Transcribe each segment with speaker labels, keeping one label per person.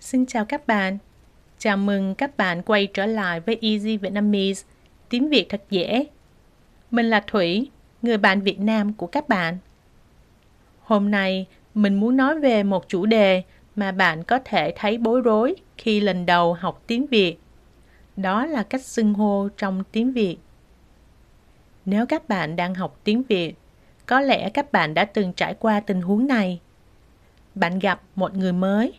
Speaker 1: Xin chào các bạn. Chào mừng các bạn quay trở lại với Easy Vietnamese, tiếng Việt thật dễ. Mình là Thủy, người bạn Việt Nam của các bạn. Hôm nay, mình muốn nói về một chủ đề mà bạn có thể thấy bối rối khi lần đầu học tiếng Việt. Đó là cách xưng hô trong tiếng Việt. Nếu các bạn đang học tiếng Việt, có lẽ các bạn đã từng trải qua tình huống này. Bạn gặp một người mới.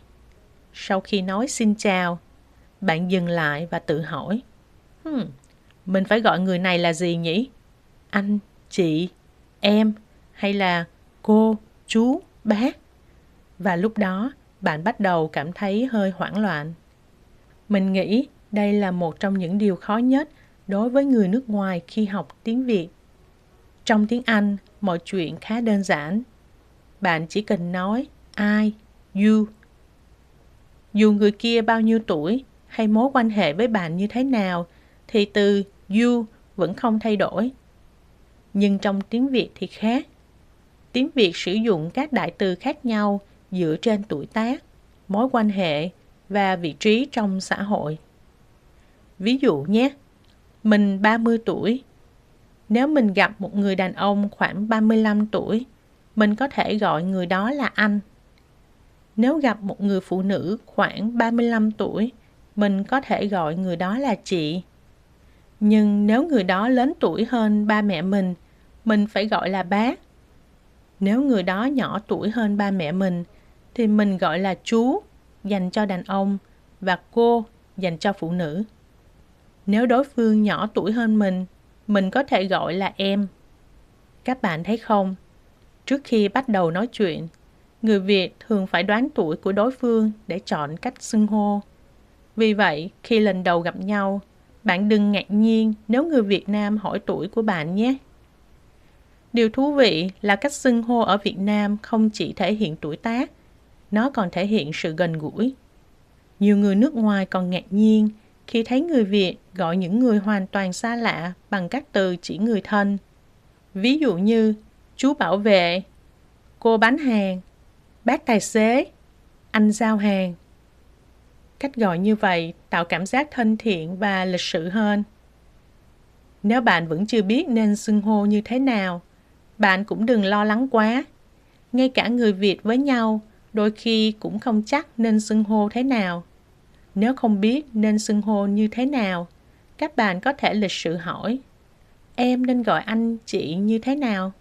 Speaker 1: Sau khi nói xin chào, bạn dừng lại và tự hỏi, mình phải gọi người này là gì nhỉ? Anh, chị, em hay là cô, chú, bác? Và lúc đó, bạn bắt đầu cảm thấy hơi hoảng loạn. Mình nghĩ đây là một trong những điều khó nhất đối với người nước ngoài khi học tiếng Việt. Trong tiếng Anh, mọi chuyện khá đơn giản. Bạn chỉ cần nói I, you. Dù người kia bao nhiêu tuổi hay mối quan hệ với bạn như thế nào, thì từ you vẫn không thay đổi. Nhưng trong tiếng Việt thì khác. Tiếng Việt sử dụng các đại từ khác nhau dựa trên tuổi tác, mối quan hệ và vị trí trong xã hội. Ví dụ nhé, mình 30 tuổi. Nếu mình gặp một người đàn ông khoảng 35 tuổi, mình có thể gọi người đó là anh. Nếu gặp một người phụ nữ khoảng 35 tuổi, mình có thể gọi người đó là chị. Nhưng nếu người đó lớn tuổi hơn ba mẹ mình phải gọi là bác. Nếu người đó nhỏ tuổi hơn ba mẹ mình, thì mình gọi là chú, dành cho đàn ông, và cô, dành cho phụ nữ. Nếu đối phương nhỏ tuổi hơn mình có thể gọi là em. Các bạn thấy không? Trước khi bắt đầu nói chuyện, người Việt thường phải đoán tuổi của đối phương để chọn cách xưng hô. Vì vậy, khi lần đầu gặp nhau, bạn đừng ngạc nhiên nếu người Việt Nam hỏi tuổi của bạn nhé. Điều thú vị là cách xưng hô ở Việt Nam không chỉ thể hiện tuổi tác, nó còn thể hiện sự gần gũi. Nhiều người nước ngoài còn ngạc nhiên khi thấy người Việt gọi những người hoàn toàn xa lạ bằng các từ chỉ người thân. Ví dụ như chú bảo vệ, cô bán hàng, bác tài xế, anh giao hàng. Cách gọi như vậy tạo cảm giác thân thiện và lịch sự hơn. Nếu bạn vẫn chưa biết nên xưng hô như thế nào, bạn cũng đừng lo lắng quá. Ngay cả người Việt với nhau, đôi khi cũng không chắc nên xưng hô thế nào. Nếu không biết nên xưng hô như thế nào, các bạn có thể lịch sự hỏi, em nên gọi anh chị như thế nào?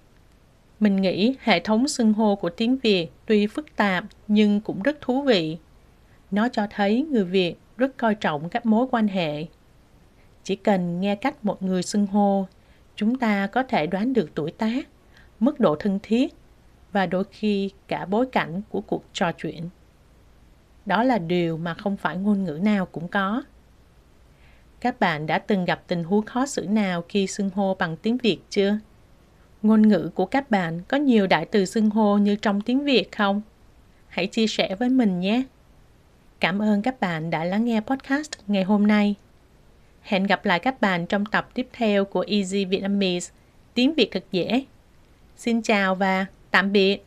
Speaker 1: Mình nghĩ hệ thống xưng hô của tiếng Việt tuy phức tạp nhưng cũng rất thú vị. Nó cho thấy người Việt rất coi trọng các mối quan hệ. Chỉ cần nghe cách một người xưng hô, chúng ta có thể đoán được tuổi tác, mức độ thân thiết và đôi khi cả bối cảnh của cuộc trò chuyện. Đó là điều mà không phải ngôn ngữ nào cũng có. Các bạn đã từng gặp tình huống khó xử nào khi xưng hô bằng tiếng Việt chưa? Ngôn ngữ của các bạn có nhiều đại từ xưng hô như trong tiếng Việt không? Hãy chia sẻ với mình nhé! Cảm ơn các bạn đã lắng nghe podcast ngày hôm nay. Hẹn gặp lại các bạn trong tập tiếp theo của Easy Vietnamese, tiếng Việt thật dễ. Xin chào và tạm biệt!